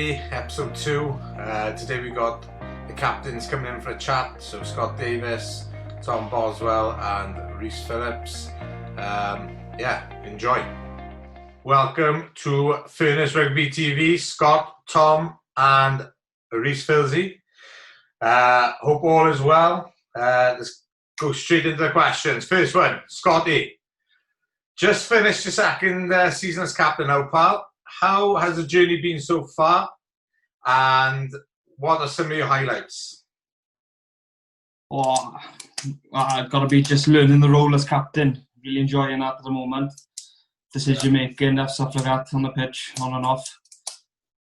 Rugby, episode 2. Today we got the captains coming in for a chat. So Scott Davis, Tom Boswell and Rhys Phillips. Enjoy. Welcome to Furnace Rugby TV, Scott, Tom and Rhys Philsey. Hope all is well. Let's go straight into the questions. First one, Scotty. Just finished your second season as captain now, pal. How has the journey been so far, and what are some of your highlights? I've got to be just learning the role as captain. Really enjoying that at the moment. Decision making, stuff like that on the pitch, on and off.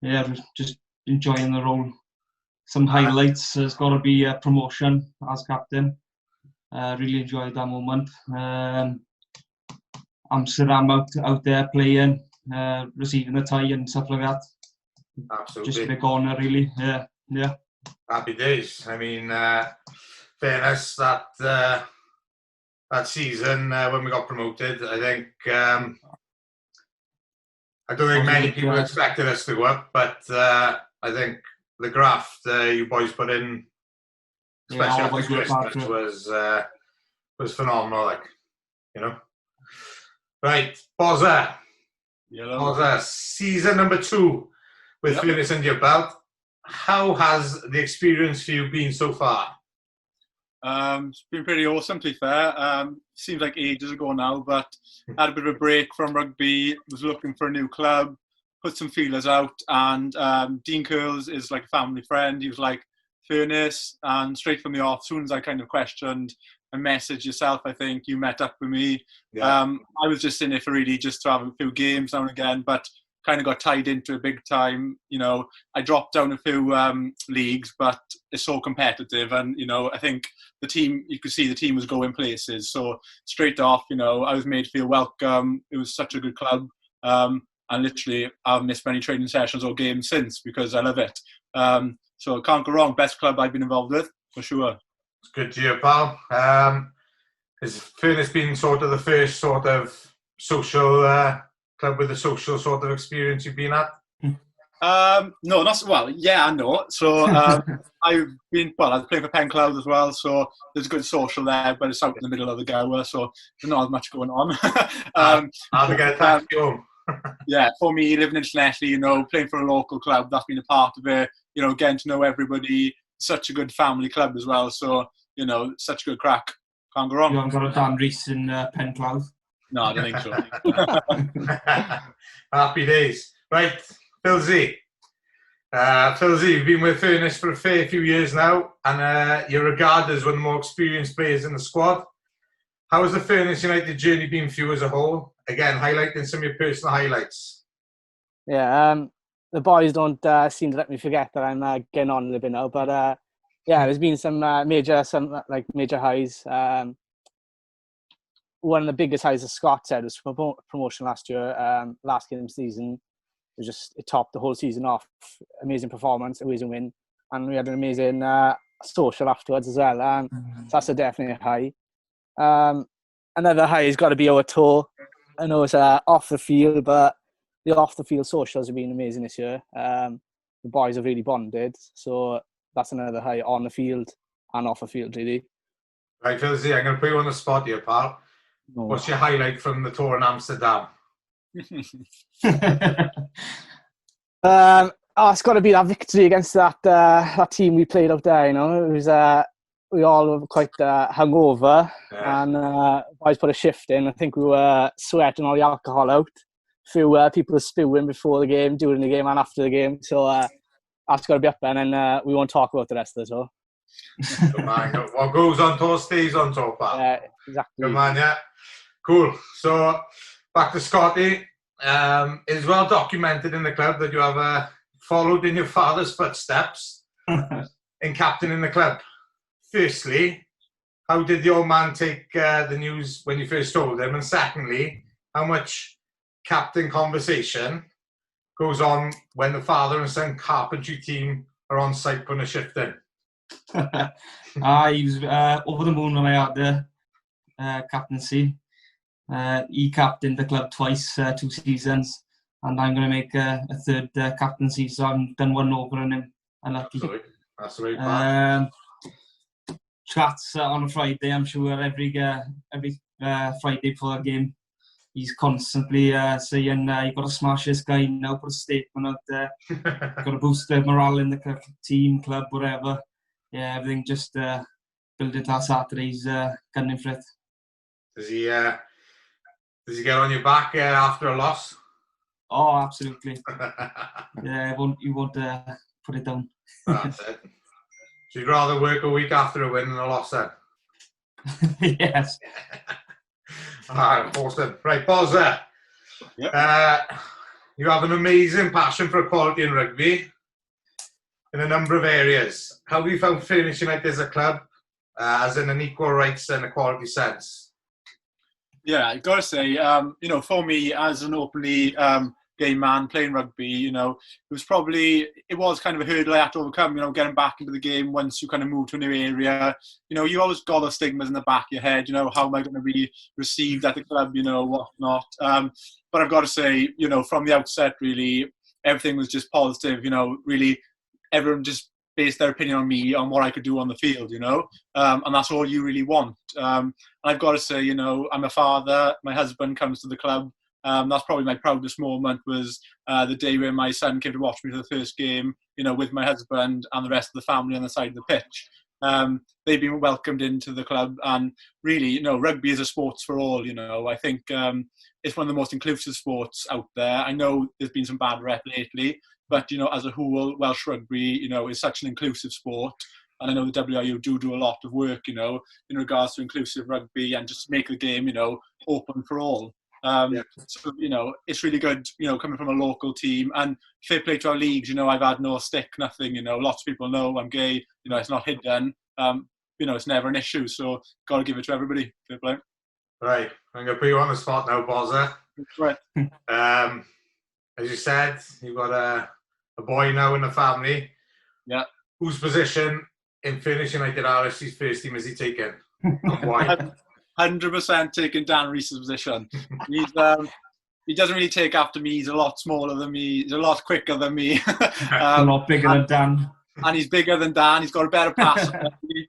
Yeah, just enjoying the role. Some highlights has got to be a promotion as captain. Really enjoyed that moment. Amsterdam out there playing. Receiving the tie and stuff like that. Absolutely. Just a big honour, really. Yeah. Happy days. I mean, fairness, that season when we got promoted, I think I don't think many people expected us to go up, but I think the graft you boys put in, especially after Christmas, was phenomenal. Like, you know. Right, Bozza. Season number 2 with Furnace under your belt. How has the experience for you been so far? It's been pretty awesome, to be fair. Seems like ages ago now, but I had a bit of a break from rugby, was looking for a new club, put some feelers out, and Dean Curls is like a family friend. He was like, Furnace, and straight from the off, as soon as I kind of questioned and messaged yourself, I think you met up with me. I was just in it for really just to have a few games now and again, but kind of got tied into it big time. You know, I dropped down a few leagues, but it's so competitive, and you know, I think the team, you could see the team was going places. So straight off, you know, I was made to feel welcome. It was such a good club, and literally I've missed many training sessions or games since because I love it. So I can't go wrong. Best club I've been involved with, for sure. It's good to hear, pal. Has Furnace been sort of the first sort of social club with a social sort of experience you've been at? No, not well. Yeah, I know. So I was playing for Pencloud as well. So there's a good social there, but it's out in the middle of the Gower, so there's not as much going on. How to get a taxi home? Yeah, for me, living in Llanelli, you know, playing for a local club, that's been a part of it. You know, getting to know everybody. Such a good family club as well. So, you know, such good crack. Can't go wrong. You haven't got a Dan Rhys in Pencloud? No, I don't think so. Happy days. Right, Philsey. Philsey, you've been with Furnace for a fair few years now, and you're regarded as one of the more experienced players in the squad. How has the Furnace United journey been for you as a whole? Again, highlighting some of your personal highlights. Yeah, the boys don't seem to let me forget that I'm getting on a little bit now. But there's been some major highs. One of the biggest highs, as Scott said, was promotion last year. Last game of the season, it topped the whole season off. Amazing performance, amazing win, and we had an amazing social afterwards as well. So that's definitely a high. Another high has got to be our tour. I know it's off the field, but the off-the-field socials have been amazing this year. The boys have really bonded, so that's another high on the field and off the field, really. Right, Philsey, I'm going to put you on the spot here, pal. Oh. What's your highlight from the tour in Amsterdam? It's got to be that victory against that team we played out there. You know, it was we all were quite hungover, and boys put a shift in. I think we were sweating all the alcohol out. Few people spewing before the game, during the game, and after the game. So that's got to be up there, and we won't talk about the rest of it all. Good man. What goes on tour stays on tour, pal. Yeah, exactly. Good man, yeah. Cool. So back to Scotty. It is well documented in the club that you have followed in your father's footsteps in captaining the club. Firstly, how did the old man take the news when you first told him? And secondly, how much captain conversation goes on when the father and son carpentry team are on site putting a shift in? He was over the moon when I had the captaincy. He captained the club twice, 2 seasons. and I'm going to make a third captaincy, so I'm done one over on him. Unlucky. That's the way back. Chats on a Friday, I'm sure every Friday before the game, he's constantly saying, you've got to smash this guy now, put a statement out there, got to boost the morale in the team, club, whatever. Yeah, everything just build it our Saturday's gunning for it. Does he get on your back after a loss? Oh, absolutely. Yeah, you won't put it down. That's it. So you'd rather work a week after a win than a loss then? Yes. Alright, awesome. Right, Bozza. Yep. You have an amazing passion for equality in rugby in a number of areas. How have you found Furnish United as a club, as in an equal rights and equality sense? Yeah, I gotta say, for me as an openly gay man playing rugby, it was kind of a hurdle I had to overcome, getting back into the game once you kind of move to a new area. You always got those stigmas in the back of your head, how am I going to be received at the club, whatnot. But I've got to say, from the outset, really, everything was just positive, really, everyone just based their opinion on me, on what I could do on the field, and that's all you really want. And I've got to say, I'm a father, my husband comes to the club. That's probably my proudest moment, was the day when my son came to watch me for the first game, with my husband and the rest of the family on the side of the pitch. They've been welcomed into the club, and really, rugby is a sports for all. I think it's one of the most inclusive sports out there. I know there's been some bad rep lately, but as a whole, Welsh rugby, is such an inclusive sport. And I know the WRU do a lot of work, in regards to inclusive rugby and just make the game, open for all. So, it's really good, coming from a local team, and fair play to our leagues. I've had no stick, nothing, lots of people know I'm gay, it's not hidden, it's never an issue, so got to give it to everybody. Fair play. Right, I'm going to put you on the spot now, Bozza. Right. As you said, you've got a boy now in the family. Yeah. Whose position in Furnish United RFC's first team is he taking? And why? 100% taking Dan Reese's position. He doesn't really take after me. He's a lot smaller than me. He's a lot quicker than me. A lot bigger than Dan. And he's bigger than Dan. He's got a better pass than me.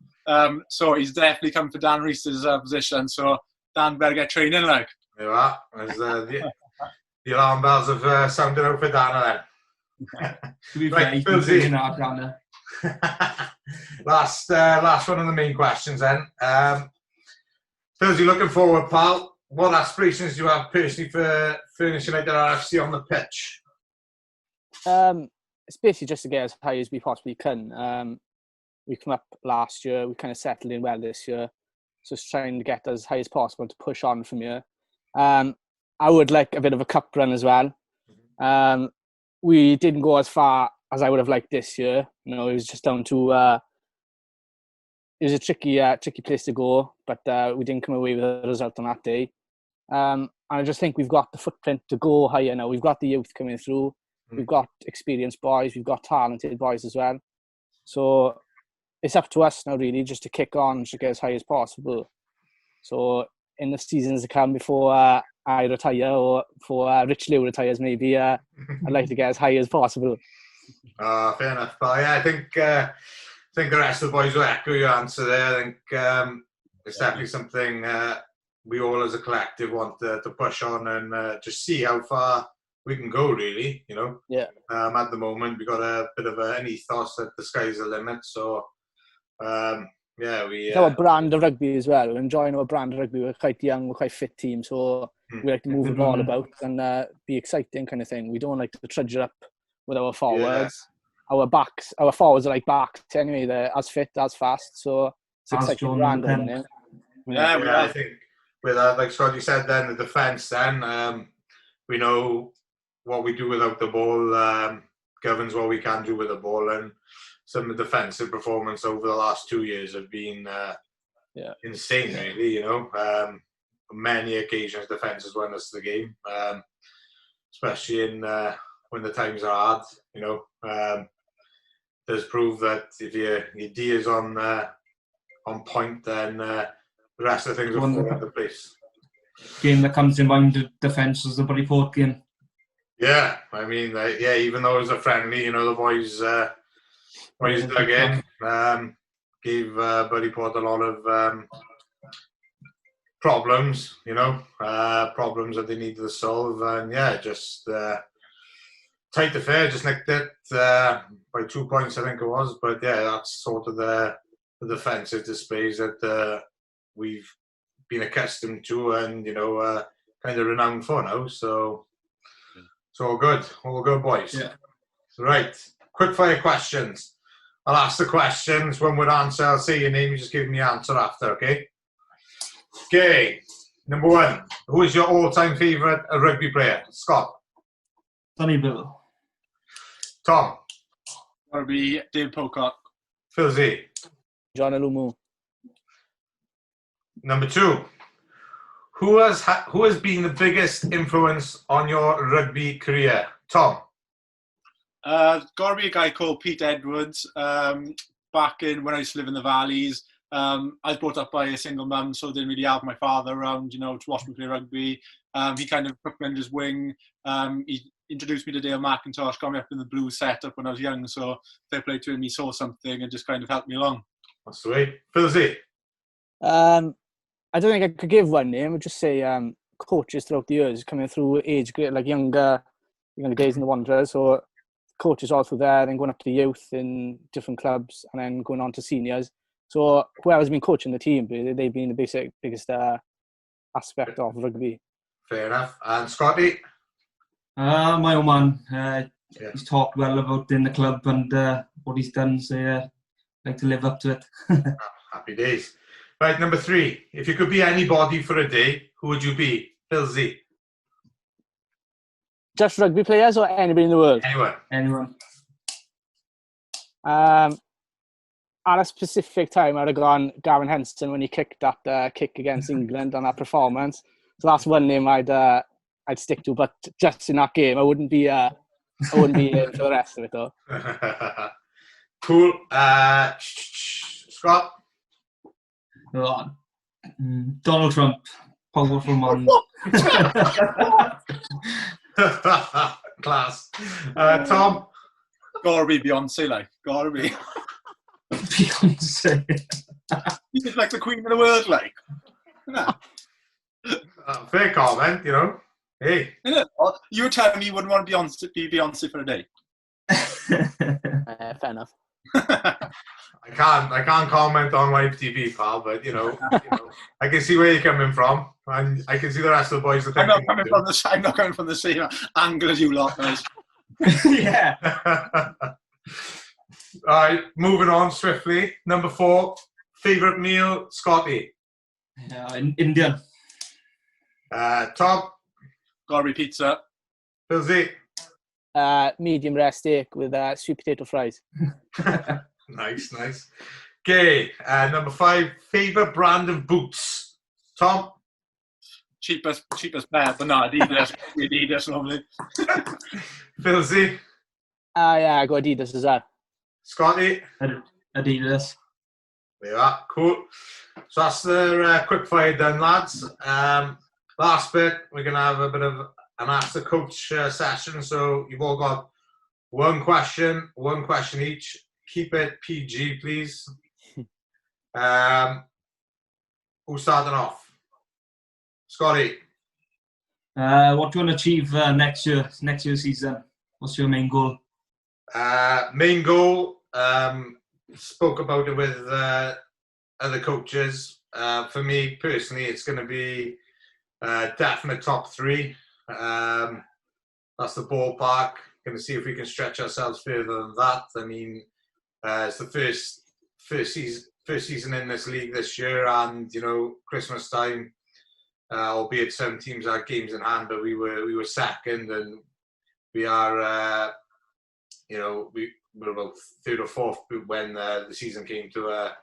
So he's definitely come for Dan Reese's position. So Dan better get training like. There you are. The alarm bells have sounded out for Dana then. To be fair, he's been saying that, Dana. Last one of the main questions then. Philsy, looking forward, pal. What aspirations do you have personally for Furnish United RFC on the pitch? It's basically just to get as high as we possibly can. We come up last year, we kind of settled in well this year. So it's trying to get as high as possible to push on from here. I would like a bit of a cup run as well. We didn't go as far as I would have liked this year. It was just down to it was a tricky place to go, but we didn't come away with a result on that day. And I just think we've got the footprint to go higher now. We've got the youth coming through. We've got experienced boys. We've got talented boys as well. So it's up to us now, really, just to kick on to get as high as possible. So in the seasons to come, before I retire, or before Rich Liu retires, maybe I'd like to get as high as possible. Fair enough. But yeah, I think the rest of the boys will echo your answer there. I think it's definitely something we all as a collective want to push on and just see how far we can go, really, Yeah. At the moment, we've got a bit of an ethos that the sky's the limit. So, It's our brand of rugby as well. We're enjoying our brand of rugby. We're quite young, we're quite fit team. So we like to move the ball about and be exciting kind of thing. We don't like to trudge it up with our forwards. Yeah. Our forwards are like backs anyway. They're as fit, as fast. So it's exciting brand on it. I think with that, like Scott, you said then, the defence then, we know what we do without the ball governs what we can do with the ball, and some of the defensive performance over the last 2 years have been insane, really, many occasions defence has won us the game, especially in when the times are hard, does prove that if your D is on point, then the rest of the things will fall into place. Game that comes in mind, the defence was the Buryport game. Yeah, I mean, yeah, even though it was a friendly, the boys dug in, gave Buddy Port a lot of problems, problems that they needed to solve, and yeah, just tight affair, just nicked it by 2 points, I think it was. But yeah, that's sort of the defensive displays that we've been accustomed to, and kind of renowned for now. So it's all good, boys. Yeah. Right, quick fire questions. I'll ask the questions. One would answer. I'll say your name. You just give me the answer after, okay? Okay. Number one. Who is your all-time favourite rugby player? Scott. Sonny Bill. Tom. Gotta be Dave Pocock. Phil Z. John Alumu. Number two. Who has been the biggest influence on your rugby career? Tom. Gotta be a guy called Pete Edwards. Back in when I used to live in the valleys, I was brought up by a single mum, so I didn't really have my father around, to watch me play rugby. He kind of put me under his wing. He introduced me to Dale McIntosh, got me up in the blue setup when I was young, so fair play to him. He saw something and just kind of helped me along. That's the way. Phil Z. I don't think I could give one name. I'd just say coaches throughout the years coming through age grade, like younger days in the Wanderers. So coaches all through there, then going up to the youth in different clubs, and then going on to seniors. So whoever's been coaching the team, they've been the biggest aspect of rugby. Fair enough. And Scotty? My old man. He's talked well about in the club and what he's done, so yeah, like to live up to it. Happy days. Right, number three. If you could be anybody for a day, who would you be? Phil Z. Just rugby players or anybody in the world? Anyone. At a specific time, I'd have gone Gavin Henson when he kicked that kick against England on that performance. So that's one name I'd stick to. But just in that game, I wouldn't be in for the rest of it though. Cool. Scott. Donald Trump, powerful man. Class. Tom. Gotta be Beyonce, like. Gotta be. Beyonce. She's like the queen of the world, like. Yeah. Fair comment, Hey. You were telling me you wouldn't want to be Beyonce for a day. Fair enough. I can't comment on live TV, pal, but I can see where you're coming from, and I can see the rest of the boys. I'm not coming from the same angle as you lot, guys. Yeah. All right, moving on swiftly. Number 4, favorite meal, Scotty. Indian. Tom. Gotta be pizza. Phil Z. Medium rare steak with sweet potato fries. Nice. Okay, number 5, favorite brand of boots, Tom. Cheapest pair, but not Adidas. Adidas normally. Phil Z. Yeah, I got Adidas as well. Scotty. Adidas. There you are. Cool. So that's the quick fire done, lads. Last bit, we're going to have a bit of an Ask the Coach session. So you've all got one question each. Keep it PG, please. Who's starting off? Scotty. What do you want to achieve next year's season? What's your main goal? Main goal, spoke about it with other coaches. For me personally, it's going to be definite top 3. That's the ballpark. Going to see if we can stretch ourselves further than that. I mean, it's the first season in this league this year, and Christmas time, albeit some teams had games in hand, but we were second, and we are we were about 3rd or 4th when the season came to a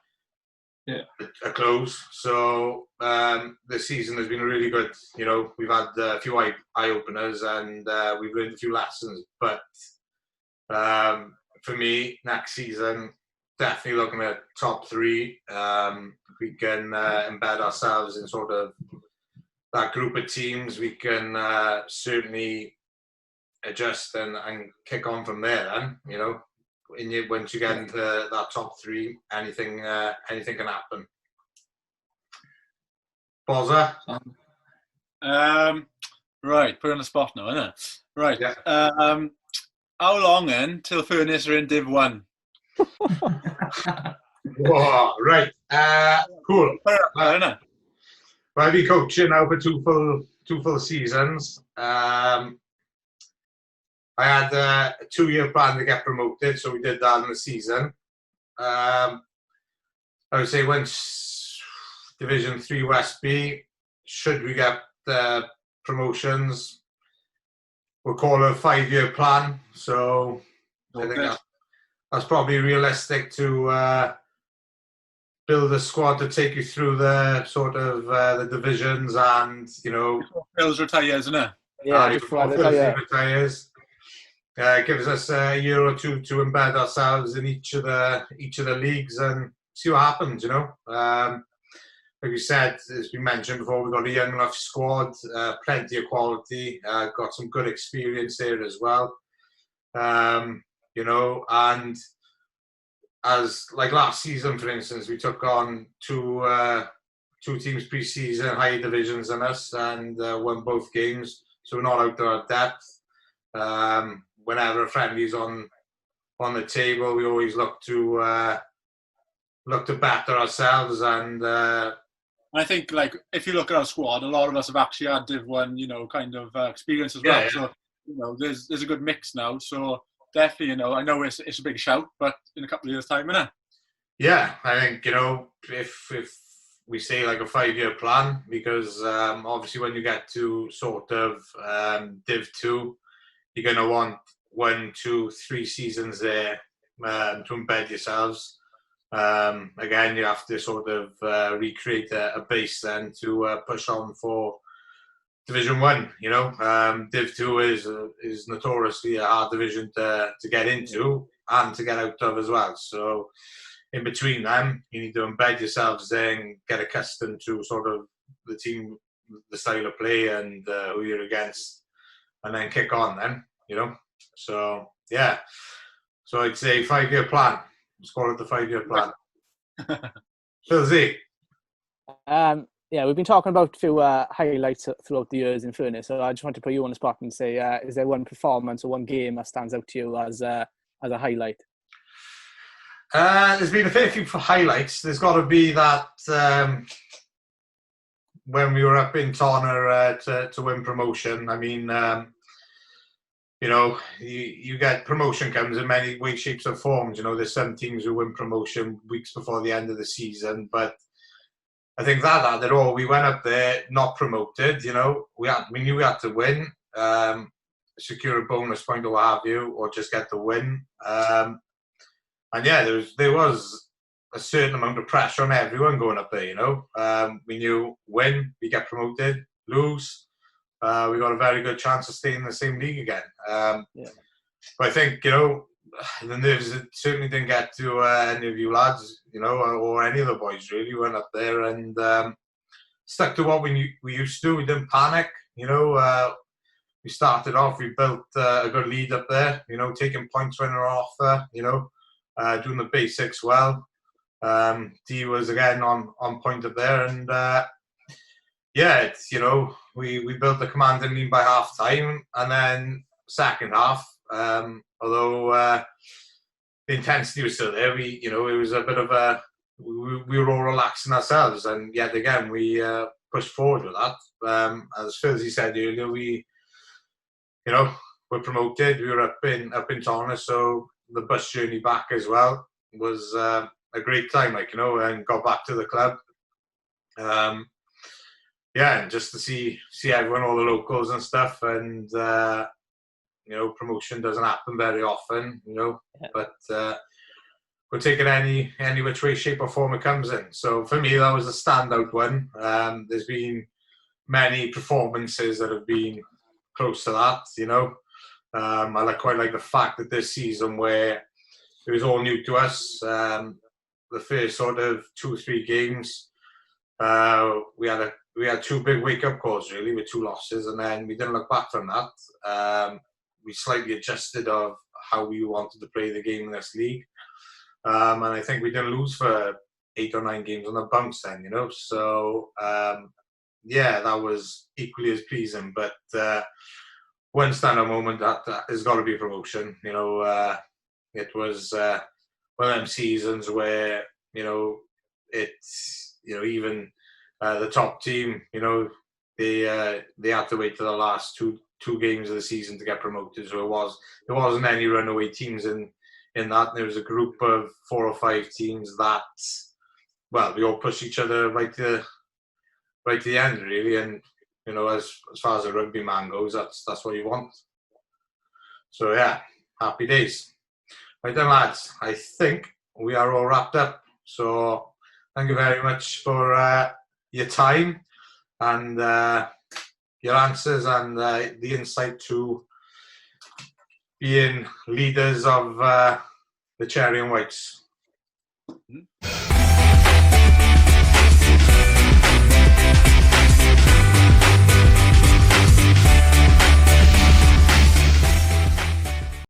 close. So this season has been really good. We've had a few eye openers, and we've learned a few lessons. But for me, next season, definitely looking at top 3. If we can embed ourselves in sort of that group of teams, we can certainly adjust and kick on from there. Then once you get into that top three, anything can happen. Bozza? Right, put on the spot now, isn't it? Right. Yeah. How long then till Furness are in Div 1? Whoa, right. Cool. I've been coaching now for two full seasons. I had a 2-year plan to get promoted, so we did that in the season. I would say once Division 3 West B, should we get promotions, we'll call it a 5-year plan. So I think that's probably realistic to build a squad to take you through the sort of the divisions, and Phil's retires, isn't it? Yeah, before I retires. Gives us a year or two to embed ourselves in each of the leagues and see what happens. Like you said, as we mentioned before, we've got a young enough squad, plenty of quality, got some good experience there as well. And as like last season, for instance, we took on two teams pre-season, higher divisions than us, and won both games. So we're not out of our depth. Whenever a friendly's on the table, we always look to better ourselves. And I think, like, if you look at our squad, a lot of us have actually had Div 1, kind of experience as well. Yeah. So, there's a good mix now. So definitely, I know it's a big shout, but in a couple of years' time, innit? Yeah, I think, if we say like a 5-year plan, because obviously when you get to sort of Div 2, you're going to want 1, 2, 3 seasons there to embed yourselves. Again, you have to sort of recreate a base then to push on for Division 1. Div 2 is notoriously a hard division to get into and to get out of as well. So in between them, you need to embed yourselves there and get accustomed to sort of the team, the style of play, and who you're against, and then kick on then. So yeah. So I'd say 5-year plan. Let's call it the 5-year plan. Phil Z. Yeah, we've been talking about a few highlights throughout the years in Furness, so I just want to put you on the spot and say, is there one performance or one game that stands out to you as a highlight? There's been a fair few highlights. There's got to be that when we were up in Tonner to win promotion. I mean, you get promotion comes in many ways, shapes, or forms. There's some teams who win promotion weeks before the end of the season, but I think that at all, we went up there not promoted. We knew we had to win, secure a bonus point or what have you, or just get the win. And yeah, there was a certain amount of pressure on everyone going up there. We knew win, we get promoted, lose. We got a very good chance of staying in the same league again. But I think, the nerves certainly didn't get to any of you lads, or any of the boys really. We went up there and stuck to what we used to. We didn't panic. We started off, we built a good lead up there, taking points when they're off there, doing the basics well. D was again on point up there, and it's, we built the commanding lead by half time, and then second half, although the intensity was still there, it was a bit of we were all relaxing ourselves, and yet again we pushed forward with that. As Phil said earlier, we're promoted. We were up in Tonner, so the bus journey back as well was a great time, and got back to the club. And just to see everyone, all the locals and stuff, and promotion doesn't happen very often, but we'll take it any which way, shape or form it comes in. So for me, that was a standout one. There's been many performances that have been close to that, I quite like the fact that this season, where it was all new to us, the first sort of 2 or 3 games, we had 2 big wake-up calls really, with 2 losses, and then we didn't look back from that. we slightly adjusted of how we wanted to play the game in this league. And I think we didn't lose for 8 or 9 games on the bounce then, you know. So, yeah, that was equally as pleasing. But one standout moment that has got to be promotion. You know, it was one of them seasons where, you know, it's, you know, even the top team, you know, they had to wait to the last two games of the season to get promoted. So there wasn't any runaway teams in that. There was a group of 4 or 5 teams that, well, we all pushed each other right to the end, really. And you know, as far as a rugby man goes, that's what you want. So yeah, happy days. Right then, lads, I think we are all wrapped up. So thank you very much for your time and your answers and the insight to being leaders of the Cherry and Whites. Mm-hmm.